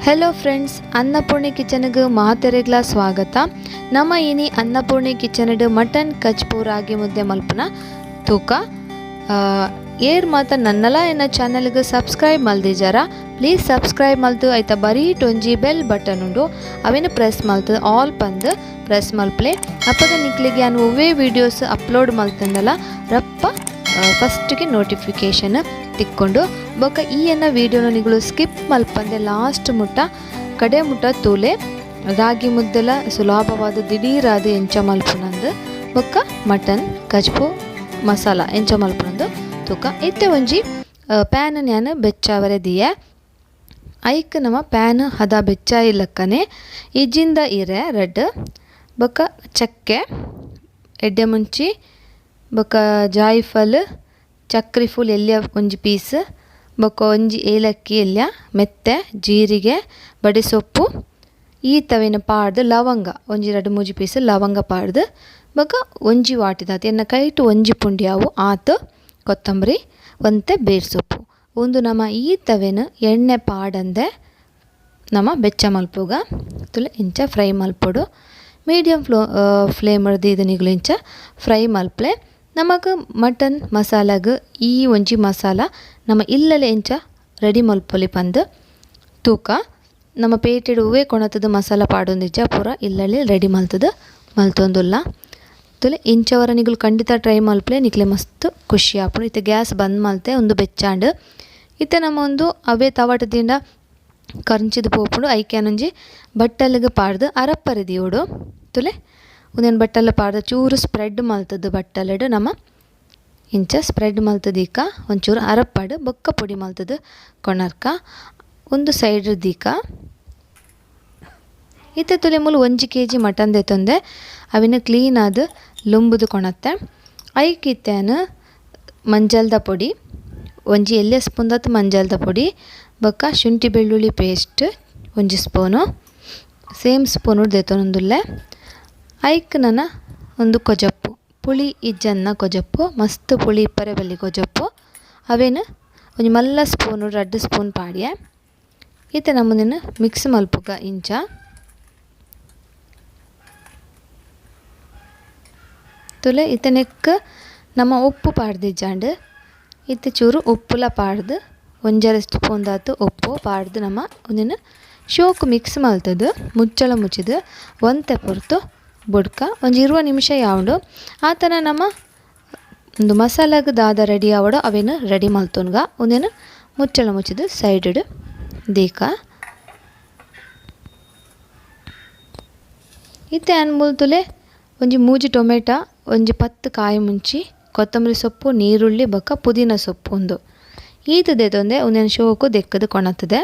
Hello friends, Annapoorni ಕಿಚನ್ಗೆ ಮಹಾತೆರೆಗ್ಲ ಸ್ವಾಗತ. ನಮ್ಮ ಇನಿ ಅನ್ನಪೂರ್ಣಿ ಕಿಚನ್ಡ್ ಮಟನ್ ಕಚ್ಪು ರಾಗಿ ಮುದ್ದೆ ಮಲ್ಪನ ತೂಕ ಏರ್ ಮಾತ ನನ್ನಲ ಎನ್ನ ಚಾನಲ್ಗೆ ಸಬ್ಸ್ಕ್ರೈಬ್ ಮಲ್ದಿಜಾರ. ಪ್ಲೀಸ್ ಸಬ್ಸ್ಕ್ರೈಬ್ ಮಲ್ತು ಐತ ಬರೀ ಟೊಂಜಿ ಬೆಲ್ ಬಟನ್ ಉಂಡು ಅವೇನು ಪ್ರೆಸ್ ಮಲ್ತು ಆಲ್ ಪಂದು ಪ್ರೆಸ್ ಮಲ್ಪಲೆ ಅಪ್ಪದ ನಿಕ್ಲಿಗೆ ನಾನು ಒವ್ವೇ ವೀಡಿಯೋಸ್ ಅಪ್ಲೋಡ್ ಮಲ್ತಂದಲ್ಲ ರಪ್ಪ ಫಸ್ಟ್ಗೆ ನೋಟಿಫಿಕೇಷನ್ ತಿಕ್ಕೊಂಡು ಬೊಕ್ಕ ಈ ಎನ್ನ ವೀಡಿಯೋನ ನಿಗಳು ಸ್ಕಿಪ್ ಮಲ್ಪಂದೆ ಲಾಸ್ಟ್ ಮುಟ್ಟ ಕಡೆ ಮುಟ್ಟ ತೂಲೆ ರಾಗಿ ಮುದ್ದೆಲ ಸುಲಭವಾದ ದಿಢೀರಾದ ಎಂಚ ಮಲ್ಪುನಂದು ಬೊಕ್ಕ ಮಟನ್ ಕಚ್ಪು ಮಸಾಲ ಎಂಚ ಮಲ್ಪುನಂದು ತೂಕ ಇತ್ತೆ ಒಂಜಿ ಪ್ಯಾನ್ ನಾನು ಬೆಚ್ಚಾವರೆ ದಿಯೆ ಐಕ್ ನಮ್ಮ ಪ್ಯಾನ್ ಹದ ಬೆಚ್ಚ ಇಲ್ಲಕ್ಕನೆ ಇಜ್ಜಿಂದ ಇರೆ ರೆಡ್ ಬೊಕ್ಕ ಚಕ್ಕೆ ಎಡ್ಡೆ ಮುಂಚಿ ಬೊಕ್ಕ ಜಾಯಿಫಲ್ ಚಕ್ರಿ ಫುಲ್ ಎಲ್ಲಿಯ ಒಂಜಿ ಪೀಸ್ ಬೊಕ್ಕ ಒಂಜಿ ಏಲಕ್ಕಿ ಎಲ್ಲಿಯ ಮೆತ್ತೆ ಜೀರಿಗೆ ಬಡಿಸೊಪ್ಪು ಈ ತವಿನ ಪಾಡ್ದು ಲವಂಗ ಒಂಜಿ 2-3 ಪೀಸ್ ಲವಂಗ ಪಾಡ್ದು ಬೊಕ್ಕ ಒಂಜಿ ವಾಟಿದಾತು ಎನ್ನ ಕೈಟು ಒಂಜಿ ಪುಂಡಿ ಅವು ಆತು ಕೊತ್ತಂಬರಿ ಒಂತೆ ಬೇರ್ಸೊಪ್ಪು ಒಂದು ನಮ್ಮ ಈ ತವೆನು ಎಣ್ಣೆ ಪಾಡಂದೆ ನಮ್ಮ ಬೆಚ್ಚ ಮಲ್ಪುಗ ತುಲೆ ಇಂಚ ಫ್ರೈ ಮಲ್ಪೊಡು ಮೀಡಿಯಮ್ ಫ್ಲೇಮ್ ಹಿಡ್ದು ಇದು ನಿಗಳು ಇಂಚ ಫ್ರೈ ಮಲ್ಪಲೆ ನಮಗೆ ಮಟನ್ ಮಸಾಲಾಗ ಈ ಒಂಜಿ ಮಸಾಲ ನಮ್ಮ ಇಲ್ಲಲೆ ಇಂಚ ರೆಡಿ ಮಲ್ಪೊಲಿ ಪಂದು ತೂಕ ನಮ್ಮ ಪೇಟೆಡ್ ಹೂವೇ ಕೊಣತದ ಮಸಾಲ ಪಾಡೊಂದಿಜ್ಜ ಪೂರ ಇಲ್ಲಲ್ಲಿ ರೆಡಿ ಮಲ್ತದ ಮಲ್ತೊಂದುಲ್ಲ ತುಲೆ ಇಂಚವರ ನಿಗಳು ಖಂಡಿತ ಟ್ರೈ ಮಲ್ಪಲೆ ನಿಕ್ಲೆ ಮಸ್ತ್ ಖುಷಿ ಆಪುಂಡು. ಇತ್ತೆ ಗ್ಯಾಸ್ ಬಂದ್ ಮಲ್ತೆ ಒಂದು ಬೆಚ್ಚಾಂಡ್ ಇತ್ತೆ ನಮ್ಮ ಒಂದು ಅವೇ ತವಾಟದಿಂದ ಕರ್ಚಿದು ಪೋಪುಂಡು ಐಕ್ಯಾನೊಂಜಿ ಬಟ್ಟಲಿಗೆ ಪಾಡ್ದು ಅರಪ್ಪರೆ ದಿಯೋಡು ತುಲೆ ಒಂದೇನು ಬಟ್ಟಲ ಪಾಡ್ದು ಚೂರು ಸ್ಪ್ರೆಡ್ ಮಲ್ತದ್ದು ಬಟ್ಟಲೆಡು ನಮ್ಮ ಇಂಚ ಸ್ಪ್ರೆಡ್ ಮಲ್ತದೀಕ ಒಂಚೂರು ಅರಪ್ಪಾಡು ಬೊಕ್ಕ ಪೊಡಿ ಮಲ್ತದ್ದು ಕೊಣರ್ಕ ಒಂದು ಸೈಡ್ ದೀಕ ಇತ್ತೆ ತುಲೆ ಮೂಲು 1 kg ಮಟನ್ ದೆತೊಂದೆ ಅವಿನ ಕ್ಲೀನ್ ಆದ ಲುಂಬುದು ಕೊಣತ್ತೆ ಐಕಿತ್ತೇನು ಮಂಜಲ್ದ ಪೊಡಿ ಒಂಜಿ ಎಲ್ಲೆ ಸ್ಪೂನ್ದತ್ತು ಮಂಜಲ್ದ ಪೊಡಿ ಬೊಕ್ಕ ಶುಂಠಿ ಬೆಳ್ಳುಳ್ಳಿ ಪೇಸ್ಟ್ 1 ಸ್ಪೂನು ಸೇಮ್ ಸ್ಪೂನು ದೆತೊಂದುಲ್ಲೆ ಐಕ್ ನನ್ನ ಒಂದು ಕೊಜಪ್ಪು ಪುಳಿ ಇಜ್ಜನ್ನ ಕೊಜಪ್ಪು ಮಸ್ತ್ ಪುಳಿ ಇಪ್ಪರೆ ಬಲ್ಲಿ ಕೊಜಪ್ಪು ಅವೇನು ಒಂಜಿ ಮಲ್ಲ ಸ್ಪೂನು 2 ಸ್ಪೂನ್ ಪಾಡ್ಯೆ ಇತ್ತೆ ನಮ್ಮನೇನು ಮಿಕ್ಸ್ ಮಲ್ಪುಗ ಇಂಚ ತುಲೆ ಇತ್ತೆ ನೆಕ್ ನಮ್ಮ ಉಪ್ಪು ಪಾಡ್ದಿಜ್ಜಾಂಡ್ ಇತ್ತೆ ಚೂರು ಉಪ್ಪುಲ ಪಾಡ್ದು 1 ಸ್ಪೂನ್ದಾತು ಉಪ್ಪು ಪಾಡ್ದು ನಮ್ಮ ಒಂದಿನ ಶೋಕು ಮಿಕ್ಸ್ ಮಲ್ತದ್ದು ಮುಚ್ಚಳ ಮುಚ್ಚಿದು ಒಂತೆ ಪೊರ್ತು ಬುಡ್ಕ ಒಂದು 20 ನಿಮಿಷ ಯಾವುದು ಆತನ ನಮ್ಮ ಒಂದು ಮಸಾಲಾಗ ದಾದ ರೆಡಿ ಆವಡು ಅವೇನು ರೆಡಿ ಮಲ್ತೊನ್ಗ ಒಂದೇನು ಮುಚ್ಚಳ ಮುಚ್ಚಿದು ಸೈಡ್ ದೀಕ ಇತ್ತೆ ಅನ್ಮೂಲ್ತುಲೆ ಒಂಜಿ 3 ಟೊಮೆಟೊ ಒಂಜಿ 10 ಕಾಯಿ ಮುಂಚಿ ಕೊತ್ತಂಬರಿ ಸೊಪ್ಪು ನೀರುಳ್ಳಿ ಬೊಕ್ಕ ಪುದೀನ ಸೊಪ್ಪು ಒಂದು ಈತು ದೆತೊಂದೆ ಒಂದೇನು ಶೋಕು ದೆಕ್ಕದು ಕೊಣತ್ತದೆ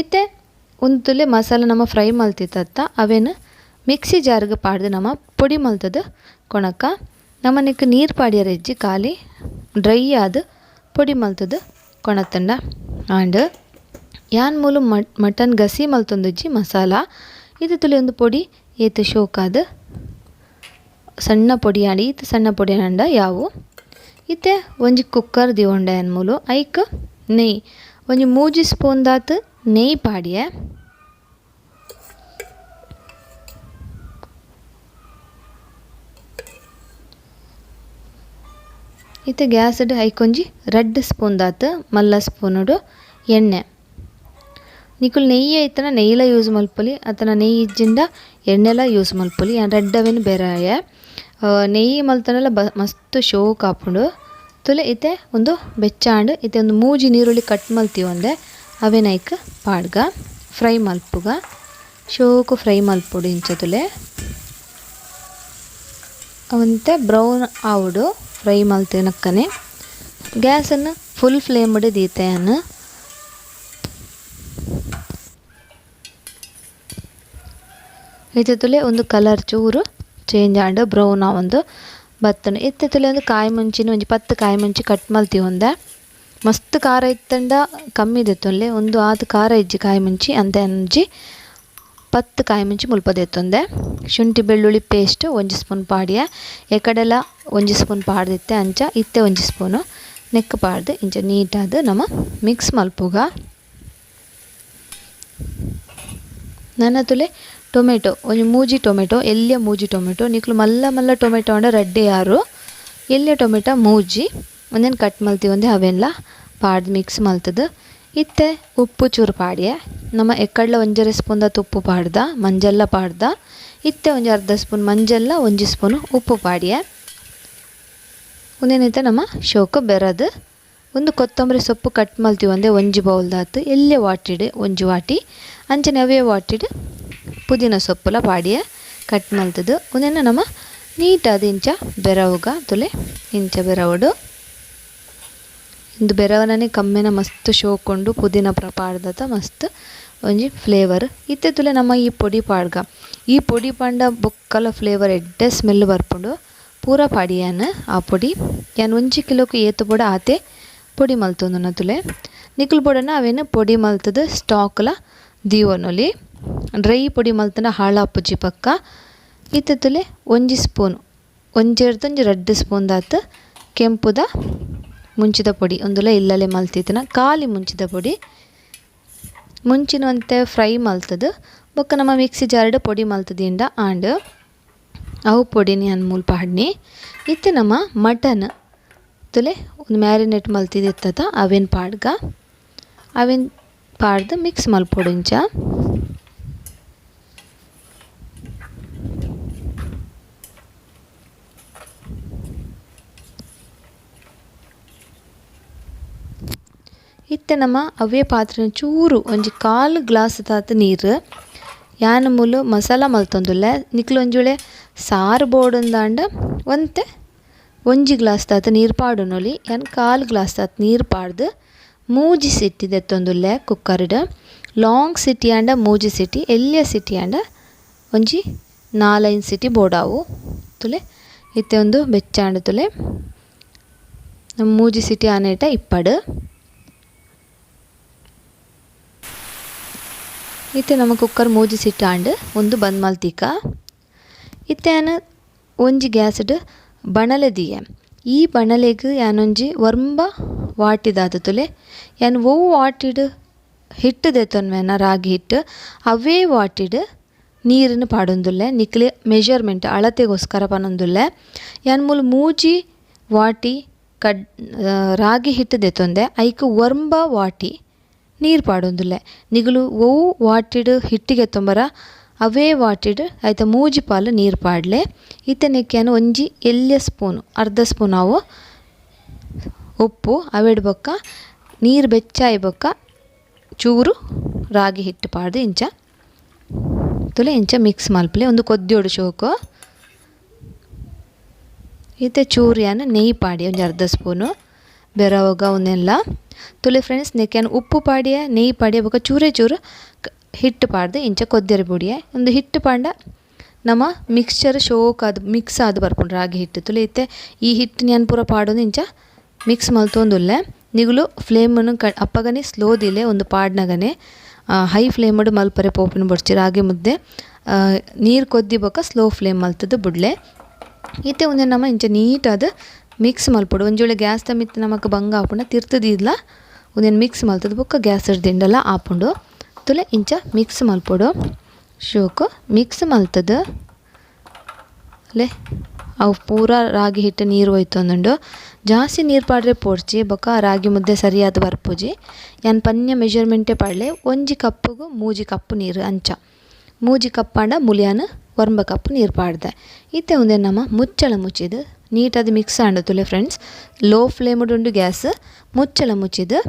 ಇತ್ತೆ ಒಂದು ತುಲೆ ಮಸಾಲ ನಮ್ಮ ಫ್ರೈ ಮಲ್ತಿತ್ತ ಅವೇನು ಮಿಕ್ಸಿ ಜಾರ್ಗೆ ಪಾಡ್ದು ನಮ್ಮ ಪೊಡಿ ಮಲ್ತದ ಕೊಣಕ್ಕ ನಮ್ಮ ನಿಕ್ಕ ನೀರು ಪಾಡ್ಯಾರ ಇಜ್ಜಿ ಖಾಲಿ ಡ್ರೈ ಆದ ಪೊಡಿ ಮಲ್ತದ ಕೊಣತ್ತಂಡ ಆಂಡ್ ಯಾನ್ ಮೂಲು ಮಟನ್ ಗಸಿ ಮಲ್ತೊಂದಿಜ್ಜಿ ಮಸಾಲ ಇದು ತುಳಿ ಒಂದು ಪೊಡಿ ಏತು ಶೋಕಾದ ಸಣ್ಣ ಪೊಡಿ ಆಡಿ ಈತ ಸಣ್ಣ ಪೊಡಿ ಅಂಡ ಯಾವು ಇತ್ತೆ ಒಂಜಿ ಕುಕ್ಕರ್ ದಿವಂಡ ಯಾನ್ ಮೂಲು ಐಕ್ ನೆಯ್ ಒಂಜಿ 3 ಸ್ಪೂನ್ದಾತು ನೆಯ್ ಪಾಡ್ಯೆ ಇತ್ತೆ ಗ್ಯಾಸ್ ಐಕೊಂಜಿ 2 ಸ್ಪೂನ್ದಾತು ಮಲ್ಲ ಸ್ಪೂನುಡು ಎಣ್ಣೆ ನಿಕುಲು ನೆಯ್ಯಿ ಐತನ ನೆಯ್ಯಿಲ ಯೂಸ್ ಮಲ್ಪೊಲಿ ಅಥವಾ ನೆಯ್ಯಿ ಇಜ್ಜಿಂದ ಎಣ್ಣೆಲ ಯೂಸ್ ಮಲ್ಪೊಲಿ ರೆಡ್ ಅವೇನು ಬೇರೆ ನೆಯ್ಯಿ ಮಲ್ತನೆಲ್ಲ ಮಸ್ತ್ ಶೋಕ್ ಆಪುಂಡು ತುಲೆ ಇತ್ತೆ ಒಂದು ಬೆಚ್ಚಾಂಡ್ ಇತ್ತೆ ಒಂದು 3 ನೀರುಳ್ಳಿ ಕಟ್ ಮಲ್ತೀವಂದೆ ಅವೇನೈಕ್ ಪಾಡ್ಗ ಫ್ರೈ ಮಲ್ಪುಗ ಶೋಕು ಫ್ರೈ ಮಲ್ಪೊಡು ಇಂಚ ತುಲೆ ಅವಂತೆ ಬ್ರೌನ್ ಆವುಡು ಫ್ರೈ ಮಲ್ತಿನಕ್ಕನೆ ಗ್ಯಾಸನ್ನು ಫುಲ್ ಫ್ಲೇಮ್ ಮಾಡಿ ದೀತೆಯನ್ನು ಇತ್ತೆ ತುಲೆ ಒಂದು ಕಲರ್ ಚೂರು ಚೇಂಜ್ ಆಂಡ್ ಬ್ರೌನ್ ಒಂದು ಬತ್ತನು ಇತ್ತೆ ತುಲೆ ಒಂದು ಕಾಯಿ ಮುಂಚಿನ ಒಂಜಿ 10 ಕಾಯಿ ಮುಂಚಿ ಕಟ್ ಮಲ್ತಿ ಒಂದೆ ಮಸ್ತ್ ಖಾರ ಇತ್ತಂಡ ಕಮ್ಮಿ ದೆತ್ತೊಂದೆ ಒಂದು ಆದ ಖಾರ ಇಜ್ಜಿ ಕಾಯಿ ಮುಂಚಿ ಅಂತೆ ಒಂಜಿ 10 ಕಾಯಿ ಮುಂಚಿ ಮುಲ್ಪದೆತ್ತೊಂದೆ ಶುಂಠಿ ಬೆಳ್ಳುಳ್ಳಿ ಪೇಸ್ಟ್ 1 ಸ್ಪೂನ್ ಪಾಡ್ಯ ಎಕಡೆಲ್ಲ 1 ಸ್ಪೂನ್ ಪಾಡ್ದಿತ್ತೆ ಅಂಚ ಇತ್ತೆ 1 ಸ್ಪೂನು ನೆಕ್ ಪಾಡ್ದು ಇಂಚ ನೀಟಾದ ನಮ್ಮ ಮಿಕ್ಸ್ ಮಲ್ಪುಗ ನನ್ನ ತುಲೆ ಟೊಮೆಟೊ ಒಂಜಿ ಮೂಜಿ ಟೊಮೆಟೊ ಎಲ್ಯ ಮೂಜಿ ಟೊಮೆಟೊ ನಿಕ್ಲು ಮಲ್ಲ ಮಲ್ಲ ಟೊಮೆಟೊ ಅಂಡ ರಡ್ಡೆ ಯಾರು ಎಲ್ಯ ಟೊಮೆಟೊ ಮೂಜಿ ಒಂದೇನು ಕಟ್ ಮಲ್ತಿ ಒಂದೇ ಅವೆಲ್ಲ ಪಾಡ್ದು ಮಿಕ್ಸ್ ಮಲ್ತದು ಇತ್ತೆ ಉಪ್ಪು ಚೂರು ಪಾಡ್ಯೆ ನಮ್ಮ ಎಕ್ಕಡ್ಲ ಒಂಜರೆ ಸ್ಪೂನ್ದ ಉಪ್ಪು ಪಾಡ್ದ ಮಂಜಲ್ಲ ಪಾಡ್ದ ಇತ್ತೆ ಒಂಜಿ ಅರ್ಧ ಸ್ಪೂನ್ ಮಂಜಲ್ಲ ಒಂಜಿ ಸ್ಪೂನು ಉಪ್ಪು ಪಾಡ್ಯೆ ಒಂದೇನೈತೆ ನಮ್ಮ ಶೋಕು ಬೆರದು ಒಂದು ಕೊತ್ತಂಬರಿ ಸೊಪ್ಪು ಕಟ್ ಮಲ್ತಿ ಒಂದೇ ಒಂಜಿ ಬೌಲ್ದಾತು ಎಲ್ಲೇ ವಾಟಿಡು ಒಂಜಿ ವಾಟಿ ಅಂಚನೆ ಅವೇ ವಾಟಿಡು ಪುದೀನ ಸೊಪ್ಪುಲ ಪಾಡ್ಯೆ ಕಟ್ ಮಲ್ತದು ಒಂದೇನ ನಮ್ಮ ನೀಟಾದ ಇಂಚ ಬೆರವುಗ ತುಲೆ ಇಂಚ ಬೆರವಡು ಇಂದು ಬೆರವನೇ ಕಮ್ಮಿನ ಮಸ್ತ್ ಶೋಕೊಂಡು ಪುದೀನ ಪಾಡ್ದತ ಮಸ್ತ್ ಒಂಜಿ ಫ್ಲೇವರ್ ಇತ್ತೆ ತುಲೆ ನಮ್ಮ ಈ ಪೊಡಿ ಪಾಡ್ಗ ಈ ಪೊಡಿ ಪಾಂಡ ಬೊಕ್ಕಲ ಫ್ಲೇವರ್ ಎಡ್ಡೆ ಸ್ಮೆಲ್ ಬರ್ಪುಂಡು ಪೂರ ಪಾಡಿಯಾನ ಆ ಪೊಡಿ ಯಾನ್ 1 ಕಿಲೋಕ್ಕೆ ಏತು ಪೊಡ ಆತೆ ಪೊಡಿ ಮಲ್ತೊಂದುನ ತುಲೆ ನಿಕ್ಲು ಪೊಡನ ಅವೇನು ಪೊಡಿ ಮಲ್ತದ ಸ್ಟಾಕ್ಲ ದೀವನೊಲಿ ಡ್ರೈ ಪೊಡಿ ಮಲ್ತನ ಹಾಳಾಪುಜಿ ಪಕ್ಕ ಇತ್ತೆ ತುಲೆ ಒಂಜಿ ಸ್ಪೂನ್ ಒಂಜೆರ್ದೊಂಜಿ 2 ಸ್ಪೂನ್ ದಾತು ಕೆಂಪುದ ಮುಂಚಿದ ಪೊಡಿ ಒಂದುಲ ಇಲ್ಲಲೆ ಮಲ್ತಿದ್ದನ ಖಾಲಿ ಮುಂಚಿದ ಪೊಡಿ ಮುಂಚಿನಂತೆ ಫ್ರೈ ಮಲ್ತದು ಬೊಕ್ಕ ನಮ್ಮ ಮಿಕ್ಸಿ ಜಾರ್ಡ್ ಪೊಡಿ ಮಲ್ತದಿಂದ ಆಂಡ್ ಅವು ಪೊಡಿನಿ ಅನ್ಮೂಲ್ ಪಾಡ್ನಿ ಇತ್ತೆ ನಮ್ಮ ಮಟನ್ ತುಲೆ ಒಂದು ಮ್ಯಾರಿನೇಟ್ ಮಲ್ತಿದಿತ್ತದ ಅವೇನು ಪಾಡ್ಗ ಅವೇನು ಪಾಡ್ದು ಮಿಕ್ಸ್ ಮಲ್ಪೊಡು ಇಂಚ ಇತ್ತೆ ನಮ್ಮ ಅವೇ ಪಾತ್ರೆ ಚೂರು ಒಂಜಿ 1/4 ಗ್ಲಾಸ್ ತಾತ ನೀರು ಯಾನ ಮೂಲು ಮಸಾಲ ಮಲ್ತೊಂದುಲ್ಲೆ ನಿಕ್ಲು ಒಂಜುಳೆ ಸಾರು ಬೋಡುಂದಾಂಡ ಒಂತೆ ಒಂಜಿ ಗ್ಲಾಸ್ ತಾತ ನೀರು ಪಾಡುನೊಲಿ ಯಾನ್ 1/4 ಗ್ಲಾಸ್ ತಾತ ನೀರು ಪಾಡ್ದು ಮೂಜಿ ಸಿಟಿ ದೆತ್ತೊಂದುಲ್ಲೆ ಕುಕ್ಕರ್ಡ್ ಲಾಂಗ್ ಸಿಟಿ ಆಂಡ ಮೂಜಿ ಸಿಟಿ ಎಲ್ಯ ಸಿಟಿ ಆಂಡ ಒಂಜಿ 4-5 ಸಿಟಿ ಬೋಡಾವು ತುಲೆ ಇತ್ತೆ ಒಂದು ಬೆಚ್ಚಾಂಡ ತುಲೆ ಮೂಜಿ ಸಿಟಿ ಆನೇಟ ಇಪ್ಪಡು ಇತ್ತೆ ನಮ್ಮ ಕುಕ್ಕರ್ ಮೂಜಿ ಸಿಟ್ಟಾಂಡ್ ಒಂದು ಬಂದ್ ಮಲ್ತಿಕ ಇತ್ತೆ ಯಾನು ಒಂಜಿ ಗ್ಯಾಸ್ಡ್ ಬಣಲೆ ದಿಯೆ ಈ ಬಣಲೆಗ್ ಯಾನೊಂಜಿ ವರ್ಂಬ ವಾಟಿದಾದ ತುಲೆ ಯಾನ್ ಒವು ವಾಟಿಡ್ ಹಿಟ್ಟು ದೆತ್ತೊನ್ವೆನ ರಾಗಿ ಹಿಟ್ಟು ಅವೇ ವಾಟಿಡ್ ನೀರನ್ನು ಪಾಡೊಂದುಲ್ಲೆ ನಿಕ್ಲೆ ಮೆಜರ್ಮೆಂಟ್ ಅಳತೆಗೋಸ್ಕರ ಪನೊಂದುಲ್ಲೆ ಯಾನ್ ಮೂಲು ಮೂಜಿ ವಾಟಿ ರಾಗಿ ಹಿಟ್ಟು ದೆತ್ತೊಂದೆ ಐಕ್ ವರ್ಂಬ ವಾಟಿ ನೀರು ಪಾಡೊಂದುಲ್ಲೆ ನಿಗುಲು ಒವು ವಾಟಿಡ್ ಹಿಟ್ಟಿಗೆ ತೊಂಬರ ಅವೇ ವಾಟಿಡ್ ಐತ ಮೂಜಿ ಪಾಲು ನೀರು ಪಾಡ್ಲೆ ಇತ್ತೆ ನೆಕ್ಕಿಯಾನು ಒಂಜಿ ಎಲ್ಯ ಸ್ಪೂನು ಅರ್ಧ ಸ್ಪೂನ್ ಅವು ಉಪ್ಪು ಅವೆಡ್ ಬೊಕ್ಕ ನೀರು ಬೆಚ್ಚಾಯಿ ಬೊಕ್ಕ ಚೂರು ರಾಗಿ ಹಿಟ್ಟು ಪಾಡ್ದು ಇಂಚ ತುಲೆ ಇಂಚ ಮಿಕ್ಸ್ ಮಲ್ಪಲೆ ಒಂದು ಕೊದ್ದಿಯೋಡು ಶೋಕು ಇತ್ತೆ ಚೂರು ಯಾನು ನೆಯ್ಯಿ ಪಾಡಿ ಒಂಜಿ ಅರ್ಧ ಸ್ಪೂನು ಬೆರವಗ ಅವನ್ನೆಲ್ಲ ತುಲೆ ಫ್ರೆಂಡ್ಸ್ ನೆಕ್ಯಾನ್ ಉಪ್ಪು ಪಾಡಿಯ ನೆಯ್ಯಿ ಪಾಡಿಯ ಬೊಕ ಚೂರೇ ಚೂರು ಹಿಟ್ಟು ಪಾಡ್ದು ಇಂಚ ಕೊದ್ದೆರೆ ಬುಡಿಯೆ ಒಂದು ಹಿಟ್ಟು ಪಾಂಡ ನಮ್ಮ ಮಿಕ್ಸ್ಚರ್ ಶೋಕ್ ಅದು ಮಿಕ್ಸ್ ಆದು ಬರ್ಪುಂಡು ರಾಗಿ ಹಿಟ್ಟು ತುಲೆ ಇತ್ತೆ ಈ ಹಿಟ್ಟು ನಾನು ಪೂರ ಪಾಡೋದು ಇಂಚ ಮಿಕ್ಸ್ ಮಲ್ತೊಂದುಲ್ಲೆ ನಿಗುಲು ಫ್ಲೇಮನ್ನು ಅಪ್ಪಗನೆ ಸ್ಲೋ ದಿಲೆ ಒಂದು ಪಾಡ್ನಗನೆ ಹೈ ಫ್ಲೇಮಡು ಮಲ್ಪರೆ ಪೋಪಿನ ಬಡ್ಚಿ ರಾಗಿ ಮುದ್ದೆ ನೀರು ಕೊದ್ದಿ ಬೊಕ ಸ್ಲೋ ಫ್ಲೇಮ್ ಮಲ್ತದ್ದು ಬುಡ್ಲೆ ಇತ್ತೆ ಒಂದೇ ನಮ್ಮ ಇಂಚ ನೀಟಾದ ಮಿಕ್ಸ್ ಮಲ್ಪೊಡು ಒಂಜೊಳ್ಳೆ ಗ್ಯಾಸ್ ತಮ್ಮಿತ್ತು ನಮಕ್ ಬಂಗ ಆಪುಂಡ ತಿರ್ತದಿಲ್ಲ ಒಂದೇನು ಮಿಕ್ಸ್ ಮಲ್ತದ ಬೊಕ್ಕ ಗ್ಯಾಸ್ ದಿಂಡಲ್ಲ ಆಪುಂಡು ತುಲೆ ಇಂಚ ಮಿಕ್ಸ್ ಮಲ್ಪೊಡು ಶೋಕು ಮಿಕ್ಸ್ ಮಲ್ತದ ಅಲ್ಲೇ ಅವು ಪೂರ ರಾಗಿ ಹಿಟ್ಟು ನೀರು ಹೋಯ್ತು ಅಂದುಂಡು ಜಾಸ್ತಿ ನೀರು ಪಾಡ್ರೆ ಪೋಡ್ಚಿ ಬೊಕ ರಾಗಿ ಮುದ್ದೆ ಸರಿಯಾದ ಬರ್ಪುಜಿ ಯಾನ್ ಪನ್ಯ ಮೆಜರ್ಮೆಂಟೇ ಪಾಡ್ಲೆ ಒಂಜಿ ಕಪ್ಪುಗು ಮೂಜಿ ಕಪ್ಪು ನೀರು ಅಂಚ ಮೂಜಿ ಕಪ್ಪಾಂಡ ಮುಲಿಯಾನ ವರ್ಂಬ ಕಪ್ಪು ನೀರು ಪಾಡ್ದೆ ಇತ್ತೆ ಒಂದೇ ನಮ್ಮ ಮುಚ್ಚಳ ಮುಚ್ಚಿದು ನೀಟಾದ ಮಿಕ್ಸ್ ಆಂಡು ತುಲೆ ಫ್ರೆಂಡ್ಸ್ ಲೋ ಫ್ಲೇಮುಡುಂಡು ಗ್ಯಾಸ್ ಮುಚ್ಚಳ ಮುಚ್ಚಿದು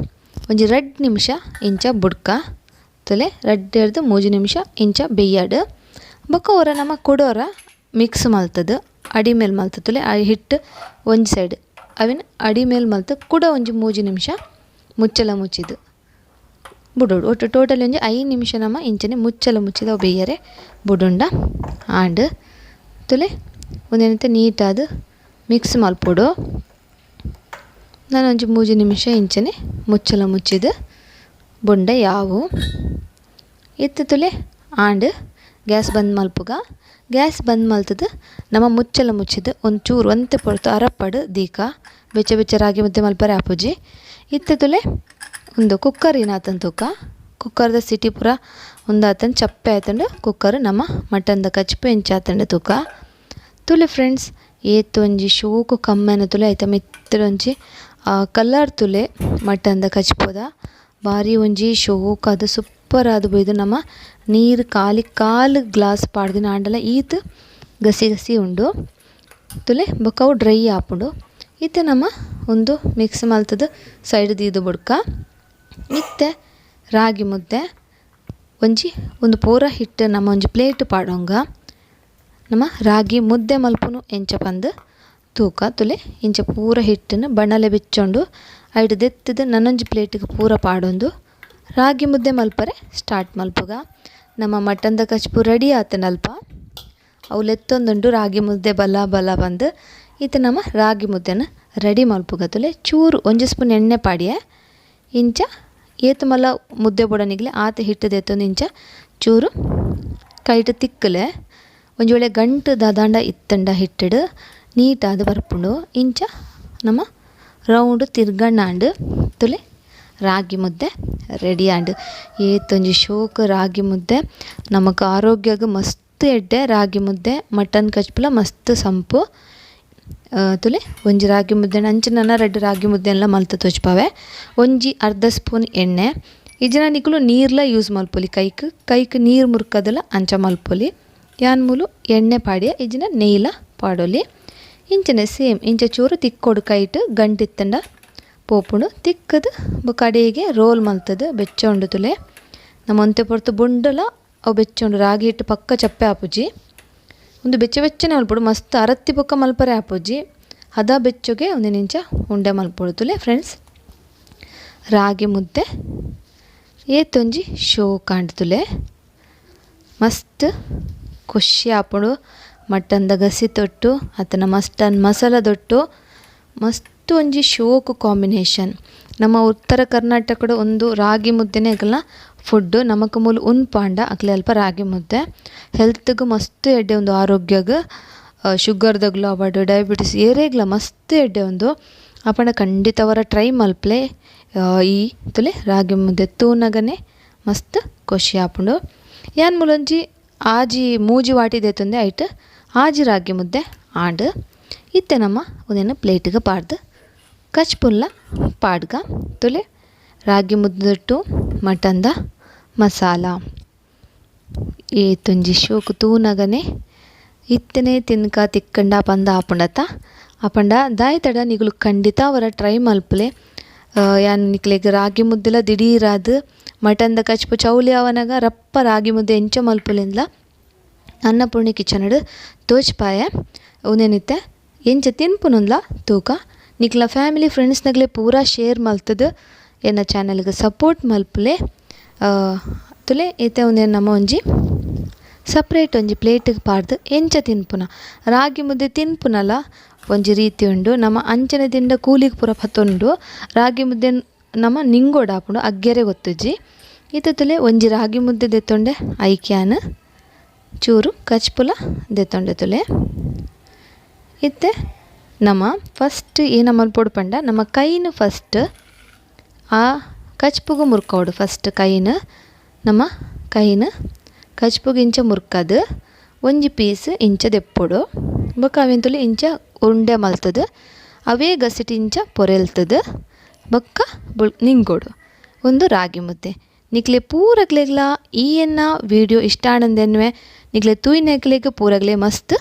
ಒಂಜಿ 2 ನಿಮಿಷ ಇಂಚ ಬುಡ್ಕ ತುಲೆ 2-3 ನಿಮಿಷ ಇಂಚ ಬೇಯ್ಯಡು ಬೊಕ್ಕ ಅವರ ನಮ್ಮ ಕೊಡೋರ ಮಿಕ್ಸ್ ಮಲ್ತದು ಅಡಿ ಮೇಲೆ ಮಲ್ತ ತುಲೆ ಆ ಹಿಟ್ಟು ಒಂಜಿ ಸೈಡ್ ಅವಿನ ಅಡಿ ಮೇಲೆ ಮಲ್ತು ಕೂಡ ಒಂಜಿ 3 ನಿಮಿಷ ಮುಚ್ಚಳ ಮುಚ್ಚಿದು ಬುಡೋಡು ಒಟ್ಟು ಟೋಟಲ್ ಒಂಜಿ 5 ನಿಮಿಷ ನಮ್ಮ ಇಂಚನೆ ಮುಚ್ಚಳ ಮುಚ್ಚಿದ ಅವು ಬೇಯರೆ ಬುಡುಂಡ ಆಂಡ್ ತುಲೆ ಒಂದೇನಂತೆ ನೀಟಾದ ಮಿಕ್ಸ್ ಮಲ್ಪೊಡು ನಾನು ಒಂಜಿ 3 ನಿಮಿಷ ಇಂಚನೆ ಮುಚ್ಚಳ ಮುಚ್ಚಿದು ಬುಂಡ ಯಾವು ಇತ್ತು ತುಲೆ ಆಂಡ್ ಗ್ಯಾಸ್ ಬಂದ್ ಮಲ್ಪುಗ ಗ್ಯಾಸ್ ಬಂದ್ ಮಲ್ತದು ನಮ್ಮ ಮುಚ್ಚಳ ಮುಚ್ಚಿದು ಒಂಚೂರು ಒಂತೆ ಪೊರ್ತು ಅರಪ್ಪಡು ದೀಕ ಬೆಚ್ಚ ಬೆಚ್ಚ ರಾಗಿ ಮುದ್ದೆ ಮಲ್ಪರೆ ಆಪುಜಿ ಇತ್ತು ತುಲೆ ಒಂದು ಕುಕ್ಕರಿನಾತನ್ ತೂಕ ಕುಕ್ಕರ್ದ ಸಿಟಿ ಪೂರ ಉಂದಾತಂಡು ಚಪ್ಪೆ ಆಯ್ತಂಡು ಕುಕ್ಕರ್ ನಮ್ಮ ಮಟನ್ದ ಕಚ್ಪು ಎಂಚಾತಂಡು ತೂಕ ತುಲೆ ಫ್ರೆಂಡ್ಸ್ ಏತ್ ಒಂಜಿ ಶೋಕು ಕಮ್ಮೆನ ತುಲೆ ಐತ ಮಿತ್ತಡ ಒಂಜಿ ಕಲರ್ ತುಲೆ ಮಟನ್ದ ಕಚ್ಪುದ ಬಾರಿ ಒಂಜಿ ಶೋಕು ಅದು ಸೂಪರ್ ಆದ್ ಬೈದು ನಮ್ಮ ನೀರು ಕಾಲು ಗ್ಲಾಸ್ ಪಾಡ್ದಿನ ಆಂಡಲ ಈತ್ ಗಸಿ ಉಂಡು ತುಲೆ ಬೊಕ್ಕವು ಡ್ರೈ ಆಪುಂಡು ಇತ್ತೆ ನಮ್ಮ ಒಂದು ಮಿಕ್ಸ್ ಮಲ್ತದ ಸೈಡ್ ದೀದು ಬುಡ್ಕ ಇತ್ತೆ ರಾಗಿ ಮುದ್ದೆ ಒಂದು ಪೂರ ಹಿಟ್ಟು ನಮ್ಮ ಒಂಜಿ ಪ್ಲೇಟ್ ಪಾಡೋಂಗ ನಮ್ಮ ರಾಗಿ ಮುದ್ದೆ ಮಲ್ಪುನು ಎಂಚ ಪಂದು ತೂಕ ತುಲೆ ಇಂಚ ಪೂರ ಹಿಟ್ಟನ್ನು ಬಣ್ಣಲೆ ಬಿಚ್ಚೊಂಡು ಐಡ್ ದೆತ್ತದು ನನ್ನೊಂಜಿ ಪ್ಲೇಟಿಗೆ ಪೂರ ಪಾಡೊಂದು ರಾಗಿ ಮುದ್ದೆ ಮಲ್ಪರೆ ಸ್ಟಾರ್ಟ್ ಮಲ್ಪುಗ ನಮ್ಮ ಮಟನ್ದ ಕಚ್ಪು ರೆಡಿ ಆತನಲ್ಪ ಅವಲೆತ್ತೊಂದುಂಡು ರಾಗಿ ಮುದ್ದೆ ಬಲ ಬಂದು ಇತ್ತೆ ನಮ್ಮ ರಾಗಿ ಮುದ್ದೆನ ರೆಡಿ ಮಲ್ಪುಗ ತುಲೆ ಚೂರು ಒಂಜಿ ಸ್ಪೂನ್ ಎಣ್ಣೆ ಪಾಡಿಯೆ ಇಂಚ ಏತು ಮಲ್ಲ ಮುದ್ದೆ ಬೊಡನಿಗ್ಲೆ ಆತ ಹಿಟ್ಟು ದೆತ್ತೊಂದು ಇಂಚ ಚೂರು ಕೈಟ್ ತಿಕ್ಕಲೆ ಒಂಜಿ ವೇಳೆ ಗಂಟು ದಾದಾಂಡ ಇತ್ತಂಡ ಹಿಟ್ಟಡು ನೀಟಾದ ಬರ್ಪುಂಡು ಇಂಚ ನಮ್ಮ ರೌಂಡ್ ತಿರ್ಗಣ್ಣಾಂಡು ತುಲೆ ರಾಗಿ ಮುದ್ದೆ ರೆಡಿ ಆಂಡು ಏತೊಂಜಿ ಶೋಕು ರಾಗಿ ಮುದ್ದೆ ನಮಕ್ ಆರೋಗ್ಯಗ್ ಮಸ್ತ್ ಎಡ್ಡೆ ರಾಗಿ ಮುದ್ದೆ ಮಟನ್ ಕಚ್ಪುಲ ಮಸ್ತ್ ಸಂಪು ತುಲೆ ಒಂಜಿ ರಾಗಿ ಮುದ್ದೆ ಅಂಚಿನ ರೆಡ್ ರಾಗಿ ಮುದ್ದೆ ಎಲ್ಲ ಮಲ್ತ ತೋಚ್ಪಾವೆ ಒಂಜಿ ಅರ್ಧ ಸ್ಪೂನ್ ಎಣ್ಣೆ ಇಜನ ನಿಕುಲು ನೀರ್ಲ ಯೂಸ್ ಮಲ್ಪೊಲಿ ಕೈಕ್ ನೀರು ಮುರ್ಕದಲ್ಲ ಅಂಚ ಮಲ್ಪೊಲಿ ಯಾನ್ ಮೂಲು ಎಣ್ಣೆ ಪಾಡಿಯ ಇಜನ ನೆಯ್ಲ ಪಾಡೊಲಿ ಇಂಚನೆ ಸೇಮ್ ಇಂಚ ಚೂರು ತಿಕ್ಕೊಡು ಕೈಟ್ ಗಂಟಿತ್ತಂಡ ಪೋಪುಂಡು ತಿಕ್ಕದು ಕಡೆಗೆ ರೋಲ್ ಮಲ್ತದು ಬೆಚ್ಚೊಂಡು ತುಲೆ ನಮ್ಮ ಒಂತೆ ಪೊರ್ತು ಬುಂಡಲ ಅವು ಬೆಚ್ಚೊಂಡು ರಾಗಿ ಹಿಟ್ಟು ಪಕ್ಕ ಚಪ್ಪೆ ಆಪುಜಿ ಒಂದು ಬೆಚ್ಚನೆ ಮಲ್ಪೊಡು ಮಸ್ತ್ ಅರತ್ತಿ ಬೊಕ್ಕ ಮಲ್ಪರೆ ಆಪುಜಿ ಹದ ಬೆಚ್ಚಗೆ ಒಂದಿನ ಇಂಚ ಉಂಡೆ ಮಲ್ಪೊಡು ತುಲೆ ಫ್ರೆಂಡ್ಸ್ ರಾಗಿ ಮುದ್ದೆ ಏತೊಂಜಿ ಶೋ ಕಾಂಡ್ತುಲೆ ಮಸ್ತ್ ಖುಷಿ ಆಪುಂಡು ಮಟನ್ದ ಗಸಿ ತೊಟ್ಟು ಅತನ ಮಟನ್ ಮಸಾಲ ತೊಟ್ಟು ಮಸ್ತ್ ಒಂಜಿ ಶೋಕು ಕಾಂಬಿನೇಷನ್ ನಮ್ಮ ಉತ್ತರ ಕರ್ನಾಟಕದ ಒಂದು ರಾಗಿ ಮುದ್ದೆನೇ ಆಗಲ್ಲ ಫುಡ್ಡು ನಮಕ್ ಮೂಲ ಉನ್ಪಾಂಡ ಅಕ್ಲೆ ಅಲ್ಪ ರಾಗಿ ಮುದ್ದೆ ಹೆಲ್ತ್ಗೆ ಮಸ್ತ್ ಎಡ್ಡೆ ಒಂದು ಆರೋಗ್ಯಗ ಶುಗರ್ದಾಗ್ಲ ಅವಾರ್ಡ್ ಡಯಾಬಿಟಿಸ್ ಏರೇಗ್ಲ ಮಸ್ತ್ ಎಡ್ಡೆ ಒಂದು ಅಪಂಡ ಖಂಡಿತ ಅವರ ಟ್ರೈ ಮಲ್ಪಲೆ ಈ ತುಲೆ ರಾಗಿ ಮುದ್ದೆ ತೂನಗನೆ ಮಸ್ತ್ ಖುಷಿ ಆಪುಂಡು ಯಾನ್ ಮೂಲೊಂಜಿ ಆಜಿ ಮೂಜಿ ವಾಟಿದೇತುಂದೆ ಐಟ್ ಆಜಿ ರಾಗಿ ಮುದ್ದೆ ಆಂಡ್ ಇತ್ತೆ ನಮ್ಮ ಒಂದೇನು ಪ್ಲೇಟಿಗೆ ಪಾಡ್ದು ಕಚ್ಪುಲ್ಲ ಪಾಡ್ಗ ತುಲೆ ರಾಗಿ ಮುದ್ದಟ್ಟು ಮಟನ್ದ ಮಸಾಲ ಏತೊಂಜಿ ಶೋಕು ತೂನಗನೆ ಇತ್ತನೆ ತಿನ್ಕ ತಿಕ್ಕಂಡ ಪಂದ ಆಪುಂಡತ ಅಪಂಡ ದಾಯ್ತಡ ನಿಗುಲು ಖಂಡಿತ ಅವರ ಟ್ರೈ ಮಲ್ಪಲೆ ಯಾನ್ ನಿಕ್ಲೆಗ್ ರಾಗಿ ಮುದ್ದೆಲ ದಿಢೀರಾದು ಮಟನ್ದ ಕಚ್ಪು ಚೌಲಿ ಅವನಾಗ ರಪ್ಪ ರಾಗಿ ಮುದ್ದೆ ಎಂಚ ಮಲ್ಪುಲಿಂದ ಅನ್ನಪೂರ್ಣಿ ಕಿಚನಡ್ ತೋಚ್ಪಾಯ ಉನೇನಿತ್ತೆ ಎಂಚ ತಿನ್ಪುನುಂದ್ಲ ತೂಕ ನಿಕ್ಲ ಫ್ಯಾಮಿಲಿ ಫ್ರೆಂಡ್ಸ್ನಗ್ಲೆ ಪೂರಾ ಶೇರ್ ಮಲ್ತದು ಎನ್ನ ಚಾನಲ್ಗೆ ಸಪೋರ್ಟ್ ಮಲ್ಪುಲೆ ತುಲೆ ಈತೆ ಒಂದೇನು ನಮ್ಮ ಒಂಜಿ ಸಪ್ರೇಟ್ ಒಂಜಿ ಪ್ಲೇಟಿಗೆ ಪಾಡ್ದು ಎಂಚ ತಿನ್ಪುನ ರಾಗಿ ಮುದ್ದೆ ತಿನ್ಪುನಲ ಒಂಜಿ ರೀತಿ ಉಂಡು ನಮ್ಮ ಅಂಚನೆ ತಿಂಡ ಕೂಲಿಗೆ ಪೂರ ಪತ್ತೊಂಡು ರಾಗಿ ಮುದ್ದೆ ನಮ್ಮ ನಿಂಗೋಡಾಪುಂಡು ಅಗ್ಗೆರೆ ಗೊತ್ತುಜ್ಜಿ ಈತ ತುಲೆ ಒಂಜಿ ರಾಗಿ ಮುದ್ದೆ ದೆತ್ತೊಂಡೆ ಐಕ್ಯಾನ್ ಚೂರು ಕಚ್ಪುಲ ದೆತ್ತೊಂಡೆ ತುಲೆ ಇತ್ತೆ ನಮ್ಮ ಫಸ್ಟ್ ಏನ ಮಲ್ಪೊಡು ಪಂಡ ನಮ್ಮ ಕೈನು ಫಸ್ಟ್ ಆ ಕಚ್ಪುಗು ಮುರ್ಕೋಡು ಫಸ್ಟ್ ಕೈನು ನಮ್ಮ ಕೈನು ಕಚ್ಪುಗು ಇಂಚ ಮುರ್ಕದು ಒಂಜಿ ಪೀಸ್ ಇಂಚ ದೆಪ್ಪೊಡು ಬೊಕ್ಕ ಅವೆನ್ ತುಲೆ ಇಂಚ ಉಂಡೆ ಮಲ್ತದು ಅವೇ ಗಸಿಟ್ ಇಂಚ ಪೊರೆಲ್ತದು ಬೊಕ್ಕ ನಿಂಗೋಡು ಒಂದು ರಾಗಿ ಮುದ್ದೆ ನಿಕ್ಲೆ ಪೂರಗ್ಲೆಗ್ಲ ಈ ಎನ್ನ ವಿಡಿಯೋ ಇಷ್ಟ ಆನಂದೆನ್ವೆ ನಿಕ್ಲೆ ತೂಯಿನೆಗ್ಲೆಗ್ ಪೂರಗ್ಲೆ ಮಸ್ತ್